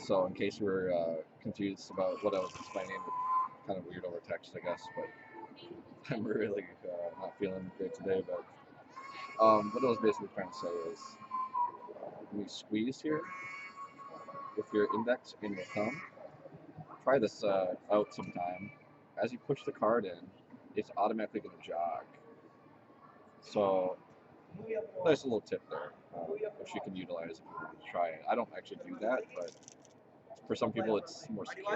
So in case you were confused about what I was explaining, kind of weird over text, I guess, but I'm really not feeling great today. But what I was basically trying to say is, when you squeeze here with your index and your thumb, try this out sometime. As you push the card in, it's automatically going to jog. So nice little tip there, which you can utilize if you want to try it. I don't actually do that, but for some people it's more secure.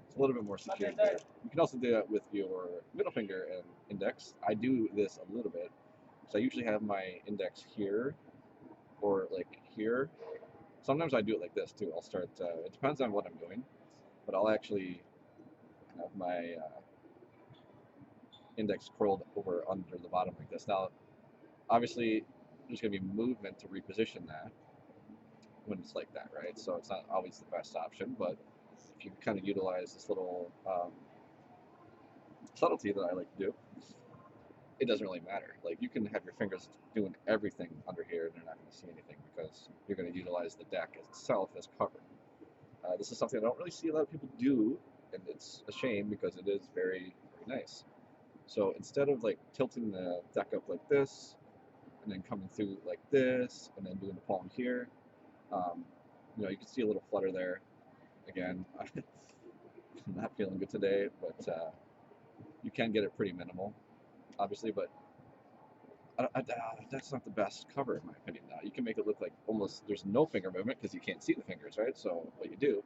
It's a little bit more secure there. You can also do that with your middle finger and index. I do this a little bit. So I usually have my index here or like here. Sometimes I do it like this too. I'll start, it depends on what I'm doing, but I'll actually have my index curled over under the bottom like this. Now, obviously, there's going to be movement to reposition that when it's like that, right? So it's not always the best option, but if you kind of utilize this little subtlety that I like to do, it doesn't really matter. Like, you can have your fingers doing everything under here and they're not going to see anything because you're going to utilize the deck itself as cover. This is something I don't really see a lot of people do, and it's a shame because it is very, very nice. So instead of like tilting the deck up like this, and then coming through like this, and then doing the palm here, you know, you can see a little flutter there. Again, I'm not feeling good today, but you can get it pretty minimal, obviously, but that's not the best cover in my opinion. Now you can make it look like almost there's no finger movement because you can't see the fingers, right? So what you do,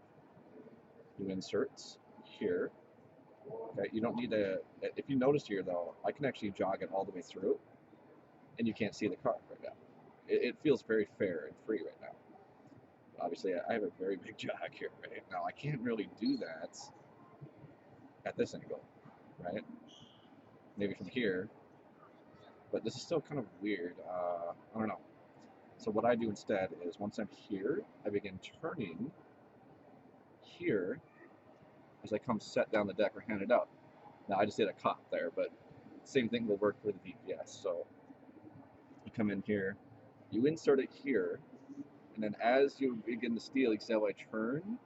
you insert here. Okay, you don't need to. If you notice here though, I can actually jog it all the way through, and you can't see the card right now. It feels very fair and free right now. Obviously, I have a very big jog here right now. I can't really do that at this angle, right? Maybe from here, but this is still kind of weird. I don't know. So what I do instead is once I'm here, I begin turning here as I come set down the deck or hand it out. Now I just did a cop there, but same thing will work for the DPS. So you come in here, you insert it here, and then as you begin to steal, you see how I turn?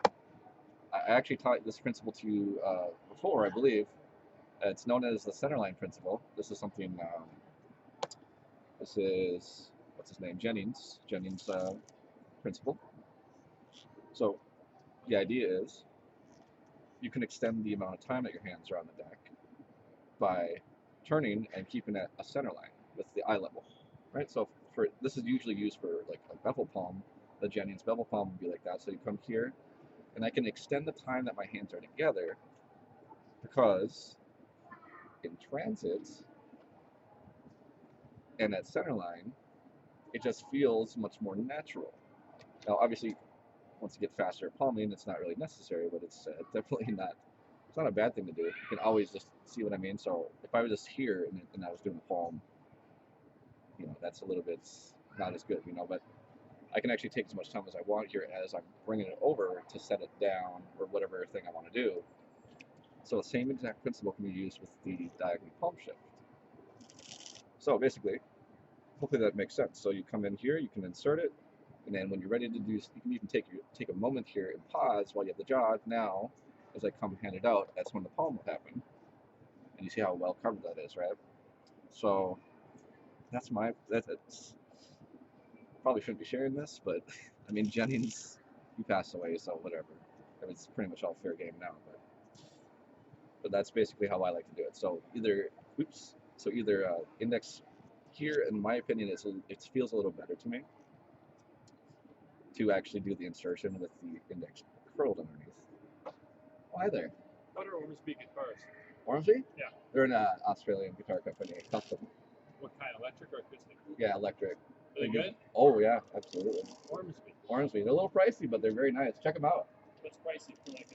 I actually taught this principle to you before, I believe. It's known as the centerline principle. This is something, this is, what's his name, Jennings' principle. So the idea is you can extend the amount of time that your hands are on the deck by turning and keeping it a center line with the eye level, right? So for this is usually used for like a bevel palm. The Jennings bevel palm would be like that. So you come here, and I can extend the time that my hands are together because in transits and at center line, it just feels much more natural. Now, obviously, once you get faster at palming, it's not really necessary, but it's definitely not. It's not a bad thing to do. You can always just see what I mean. So if I was just here and I was doing the palm, you know, that's a little bit not as good, you know. But I can actually take as much time as I want here as I'm bringing it over to set it down or whatever thing I want to do. So the same exact principle can be used with the diagonal palm shift. So basically, hopefully that makes sense. So you come in here, you can insert it, and then when you're ready to do, you can even take a moment here and pause while you have the jog. Now, as I come hand it out, that's when the palm will happen. And you see how well covered that is, right? So that's probably shouldn't be sharing this, but I mean, Jennings, he passed away, so whatever. I mean, it's pretty much all fair game now, but that's basically how I like to do it. So either index here, in my opinion, it feels a little better to me to actually do the insertion with the index curled underneath. Oh, hi there. What are Ormsby guitars? Ormsby? Yeah. They're an Australian guitar company, custom. What kind, electric or acoustic? Yeah, electric. Are they good? Oh yeah, absolutely. Ormsby. Ormsby. They're a little pricey, but they're very nice. Check them out. What's pricey for like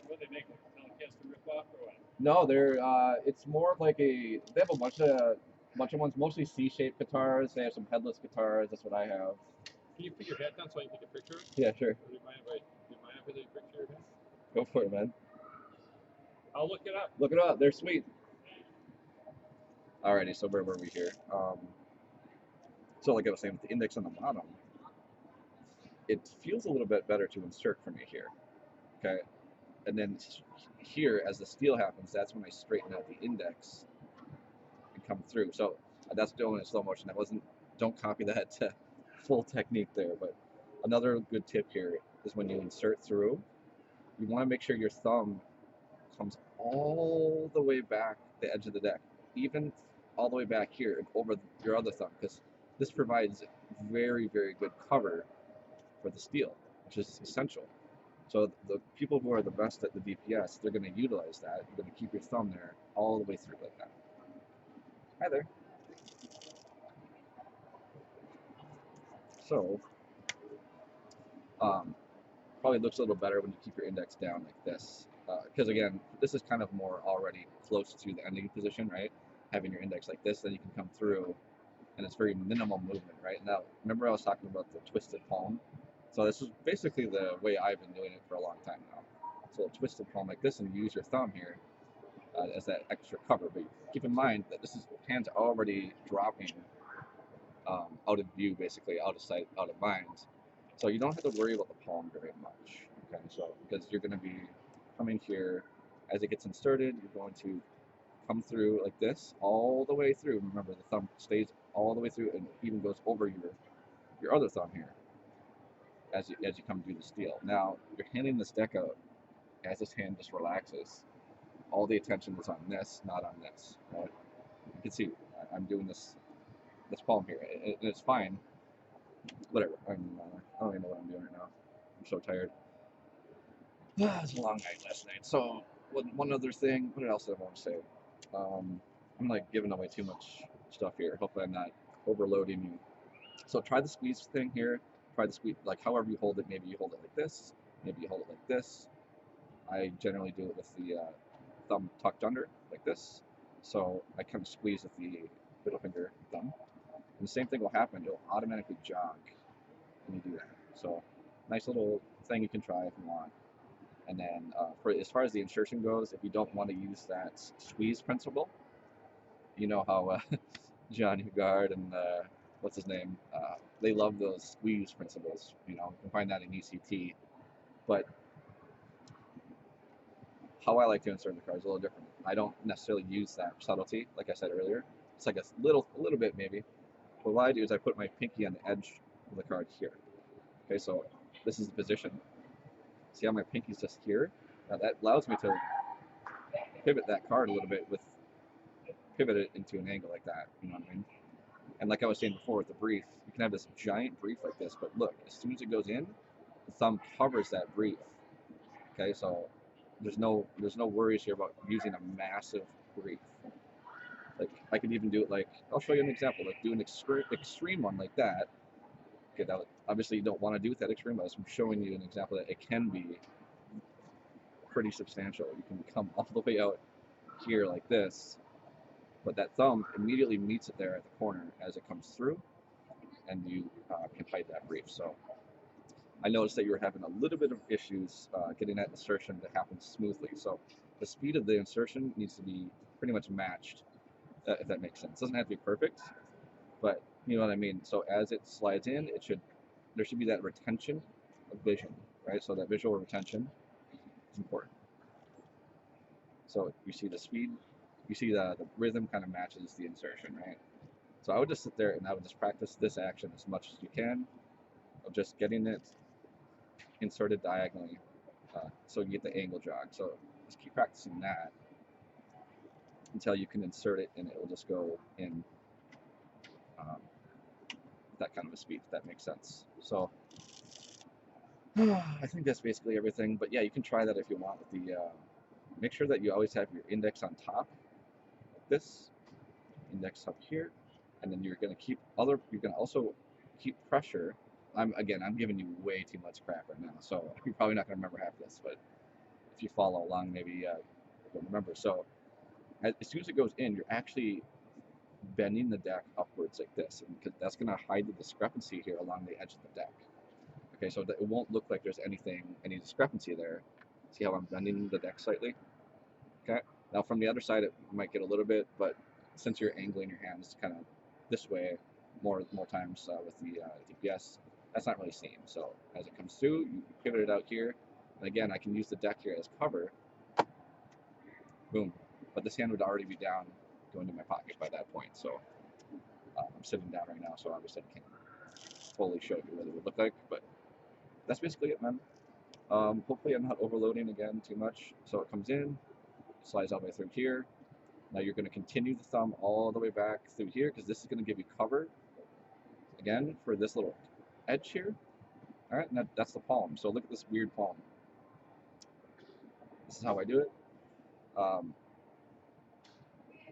what do they make, like a Telecaster ripoff or what? No, they're it's more of like they have a bunch of ones, mostly C-shaped guitars. They have some headless guitars. That's what I have. Can you put your head down so I can take a picture? Yeah, sure. Do you mind if I take a picture of your head? Go for it, man. I'll look it up. Look it up. They're sweet. Alrighty, so where were we here? So like I was saying, with the index on the bottom, it feels a little bit better to insert for me here, okay? And then here, as the steal happens, that's when I straighten out the index and come through. So that's doing it in slow motion. That wasn't, don't copy that full technique there, but another good tip here is when you insert through, you want to make sure your thumb comes all the way back the edge of the deck, even all the way back here and over your other thumb, because this provides very, very good cover for the steal, which is essential. So the people who are the best at the DPS, they're going to utilize that. You're going to keep your thumb there all the way through like that. Hi there. So probably looks a little better when you keep your index down like this. Because again, this is kind of more already close to the ending position, right? Having your index like this, then you can come through, and it's very minimal movement, right? Now, remember I was talking about the twisted palm? So this is basically the way I've been doing it for a long time now. So a twisted palm like this, and you use your thumb here as that extra cover. But keep in mind that this is hands already dropping out of view, basically out of sight, out of mind. So you don't have to worry about the palm very much. Okay, so because you're going to be coming here as it gets inserted, you're going to come through like this all the way through. Remember, the thumb stays all the way through and even goes over your other thumb here as you come through the steal. Now you're handing this deck out as this hand just relaxes. All the attention is on this, not on this. Right? You can see I'm doing this palm here, and it's fine. Whatever. I don't even know what I'm doing right now. I'm so tired. It's a long night last night. So one other thing. What else did I want to say? I'm like giving away too much stuff here. Hopefully I'm not overloading you. So try the squeeze thing here. Try the squeeze, like however you hold it. Maybe you hold it like this. Maybe you hold it like this. I generally do it with the thumb tucked under, like this. So I kind of squeeze with the middle finger thumb. And the same thing will happen. It'll automatically jog when you do that. So nice little thing you can try if you want. And then for as far as the insertion goes, if you don't want to use that squeeze principle, you know how John Hugard and what's his name, they love those squeeze principles. You know, you can find that in ECT. But how I like to insert the card is a little different. I don't necessarily use that subtlety, like I said earlier. It's like a little bit maybe. But what I do is I put my pinky on the edge of the card here. Okay, so this is the position. See how my pinky's just here? Now that allows me to pivot that card a little bit pivot it into an angle like that, you know what I mean? And like I was saying before with the brief, you can have this giant brief like this, but look, as soon as it goes in, the thumb covers that brief. Okay, so there's no worries here about using a massive brief. Like I could even do it like, I'll show you an example, like do an extreme one like that. Okay, now obviously you don't want to do with that extreme, but I'm showing you an example that it can be pretty substantial. You can come all the way out here like this, but that thumb immediately meets it there at the corner as it comes through, and you can hide that brief. So I noticed that you were having a little bit of issues getting that insertion to happen smoothly. So the speed of the insertion needs to be pretty much matched, if that makes sense. It doesn't have to be perfect, but you know what I mean. So as it slides in, there should be that retention of vision, right? So that visual retention is important. So you see the speed, you see the rhythm kind of matches the insertion, right? So I would just sit there and I would just practice this action as much as you can of just getting it inserted diagonally so you get the angle jog. So just keep practicing that until you can insert it and it will just go in that kind of a speed, if that makes sense. So I think that's basically everything. But yeah, you can try that if you want with the, make sure that you always have your index on top, like this, index up here, and then you're going to also keep pressure. I'm giving you way too much crap right now, so you're probably not going to remember half this, but if you follow along, maybe you'll remember. So as soon as it goes in, you're actually bending the deck upwards like this, because that's going to hide the discrepancy here along the edge of the deck. Okay, so that it won't look like there's any discrepancy there. See how I'm bending the deck slightly? Okay. Now from the other side, it might get a little bit, but since you're angling your hands kind of this way more times with the DPS, that's not really seen. So as it comes through, you pivot it out here. And again, I can use the deck here as cover. Boom. But this hand would already be down, going to my pocket by that point. So I'm sitting down right now, so obviously I can't fully show you what it would look like. But that's basically it, man. Hopefully I'm not overloading again too much. So it comes in, slides all the way through here. Now you're going to continue the thumb all the way back through here because this is going to give you cover again for this little edge here. All right, and that's the palm. So look at this weird palm. This is how I do it.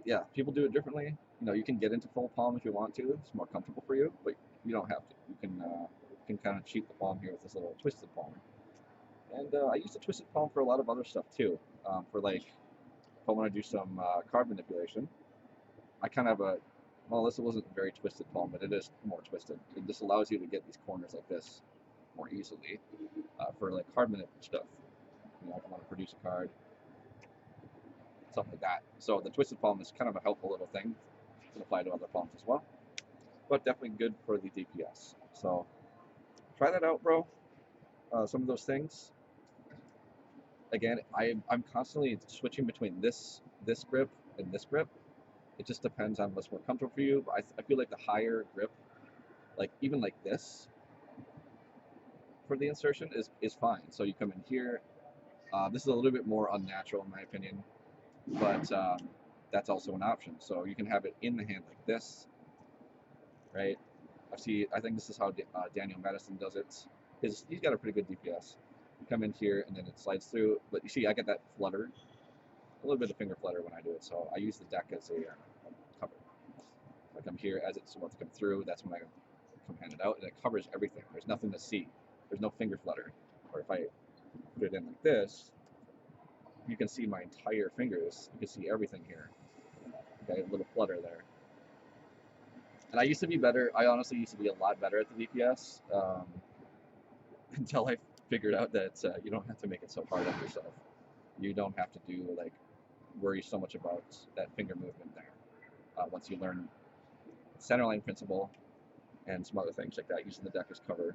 Yeah, people do it differently. You know, you can get into full palm if you want to. It's more comfortable for you, but you don't have to. You can kind of cheat the palm here with this little twisted palm. And I use the twisted palm for a lot of other stuff too. For like, if I want to do some card manipulation, I kind of have a, well, this wasn't a very twisted palm, but it is more twisted. This allows you to get these corners like this more easily for like card manip stuff. You know, if you want to produce a card, something like that. So the twisted palm is kind of a helpful little thing. It can apply to other palms as well, but definitely good for the DPS. So try that out, bro. Some of those things. Again, I'm constantly switching between this grip and this grip. It just depends on what's more comfortable for you. But I feel like the higher grip, like even like this, for the insertion is fine. So you come in here. This is a little bit more unnatural in my opinion, but that's also an option. So you can have it in the hand like this, right? I think this is how Daniel Madison does it. He's got a pretty good DPS. You come in here and then it slides through, but you see I get that flutter, a little bit of finger flutter when I do it. So I use the deck as a cover. I come here as it's about to come through. That's when I come hand it out, and it covers everything. There's nothing to see. There's no finger flutter. Or if I put it in like this, you can see my entire fingers. You can see everything here. Okay, a little flutter there. And I used to be better. I honestly used to be a lot better at the DPS until I figured out that you don't have to make it so hard on yourself. You don't have to do like worry so much about that finger movement there. Once you learn centerline principle and some other things like that, using the deck as cover,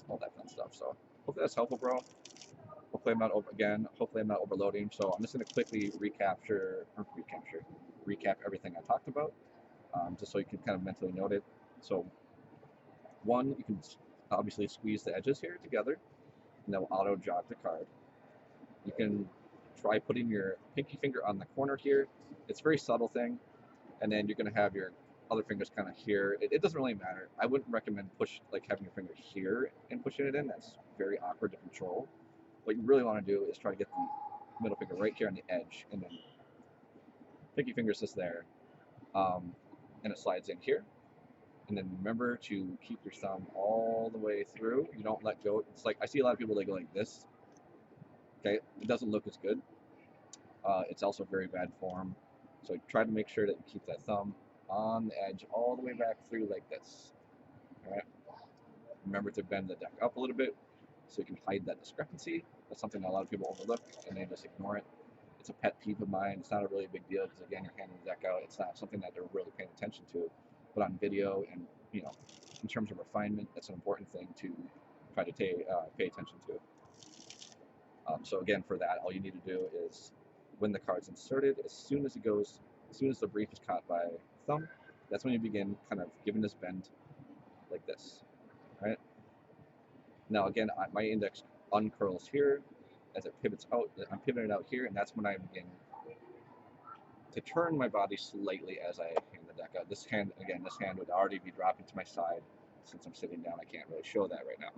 all that fun stuff. So hopefully that's helpful, bro. Hopefully I'm not hopefully I'm not overloading. So I'm just going to quickly recap everything I talked about, just so you can kind of mentally note it. So one, you can obviously squeeze the edges here together, and they'll auto jog the card. You can try putting your pinky finger on the corner here. It's a very subtle thing, and then you're going to have your other fingers kind of here. It doesn't really matter. I wouldn't recommend having your finger here and pushing it in. That's very awkward to control. What you really want to do is try to get the middle finger right here on the edge, and then pinky finger's just there, and it slides in here. And then remember to keep your thumb all the way through. You don't let go. It's like I see a lot of people, they go like this. Okay, it doesn't look as good. It's also very bad form. So try to make sure that you keep that thumb on the edge all the way back through like this. All right. Remember to bend the deck up a little bit so you can hide that discrepancy. That's something that a lot of people overlook and they just ignore it. It's a pet peeve of mine. It's not a really big deal because again, you're handing the deck out. It's not something that they're really paying attention to. But on video and in terms of refinement, that's an important thing to try to pay attention to. So again, for that, all you need to do is when the card's inserted, as soon as the brief is caught by thumb, that's when you begin kind of giving this bend like this, right? Now again, my index uncurls here as it pivots out. I'm pivoting out here, and that's when I begin to turn my body slightly as I hand the deck out. This hand would already be dropping to my side since I'm sitting down. I can't really show that right now.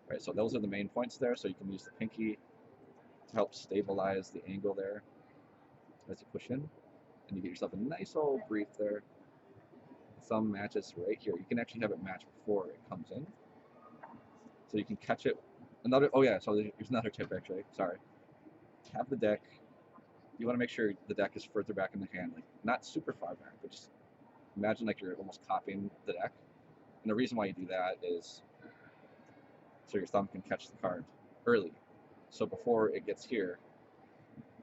Right, so those are the main points there. So you can use the pinky to help stabilize the angle there as you push in, and you get yourself a nice old brief there. Thumb matches right here. You can actually have it match before it comes in, so you can catch it. So there's another tip actually. Sorry. Have the deck. You want to make sure the deck is further back in the hand, like not super far back, but just imagine like you're almost copying the deck. And the reason why you do that is so your thumb can catch the card early. So before it gets here,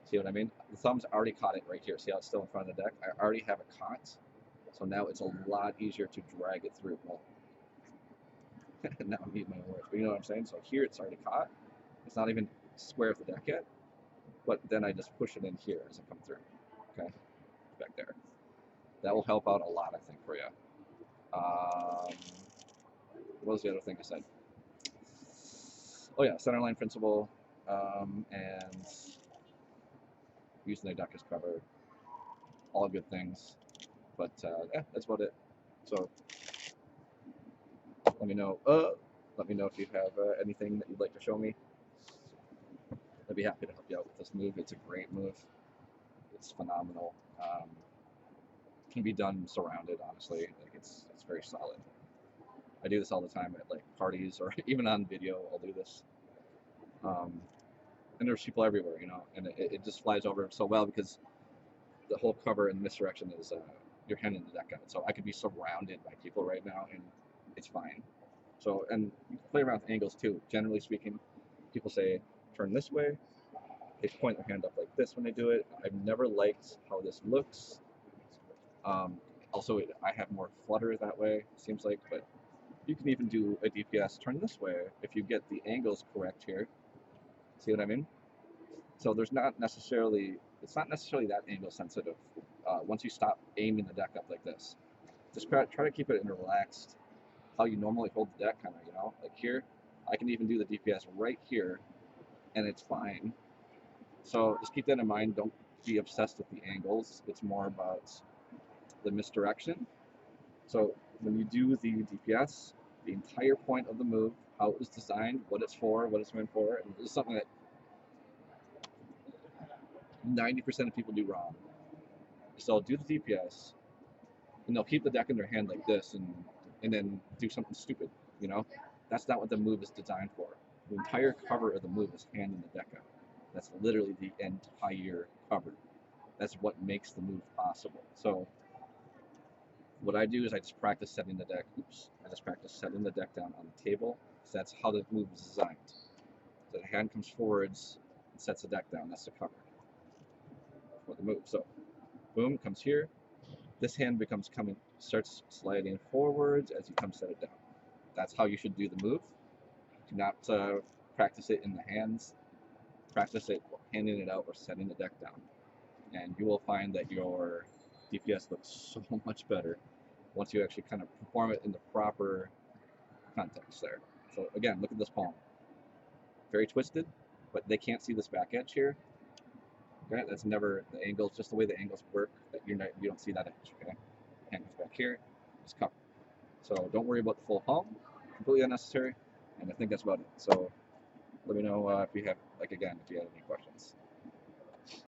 see what I mean? The thumb's already caught it right here. See how it's still in front of the deck? I already have it caught. So now it's a lot easier to drag it through. Well, Now I'm eating my own words, but you know what I'm saying? So here it's already caught. It's not even square of the deck yet, but then I just push it in here as I come through. Okay, back there. That will help out a lot, I think, for you. What was the other thing I said? Oh yeah, centerline principle, and using the deck as cover. All good things, but yeah, that's about it. So let me know. Let me know if you have anything that you'd like to show me. I'd be happy to help you out with this move. It's a great move. It's phenomenal. Can be done surrounded, honestly. Like it's very solid. I do this all the time at like parties or even on video. I'll do this. Um, and there's people everywhere, you know, and it just flies over so well because the whole cover and misdirection is you're handing the deck out. So I could be surrounded by people right now and it's fine. So, and you can play around with angles too. Generally speaking, people say turn this way. They point their hand up like this when they do it. I've never liked how this looks. Also, I have more flutter that way, seems like, but you can even do a DPS turn this way if you get the angles correct here. See what I mean? So there's not necessarily, it's not necessarily that angle sensitive. Once you stop aiming the deck up like this, just try to keep it in a relaxed, how you normally hold the deck, kind of, you know, like here, I can even do the DPS right here, and it's fine. So just keep that in mind. Don't be obsessed with the angles. It's more about the misdirection. So when you do the DPS, the entire point of the move, how it was designed, what it's for, what it's meant for, and this is something that 90% of people do wrong. So do the DPS, and they'll keep the deck in their hand like this, and then do something stupid. You know, that's not what the move is designed for. The entire cover of the move is handing the deck out. That's literally the entire cover. That's what makes the move possible. So what I do is I just practice setting the deck. I just practice setting the deck down on the table. So that's how the move is designed. So the hand comes forwards and sets the deck down. That's the cover for the move. So boom, comes here. This hand starts sliding forwards as you come set it down. That's how you should do the move. Do not practice it in the hands. Practice it handing it out or setting the deck down. And you will find that your DPS looks so much better once you actually kind of perform it in the proper context there. So again, look at this palm. Very twisted, but they can't see this back edge here. Okay, that's never the angles, just the way the angles work. That you don't see that edge. Okay, hand goes back here, just cover. So don't worry about the full palm, completely unnecessary. And I think that's about it. So let me know if you have, like again, if you have any questions.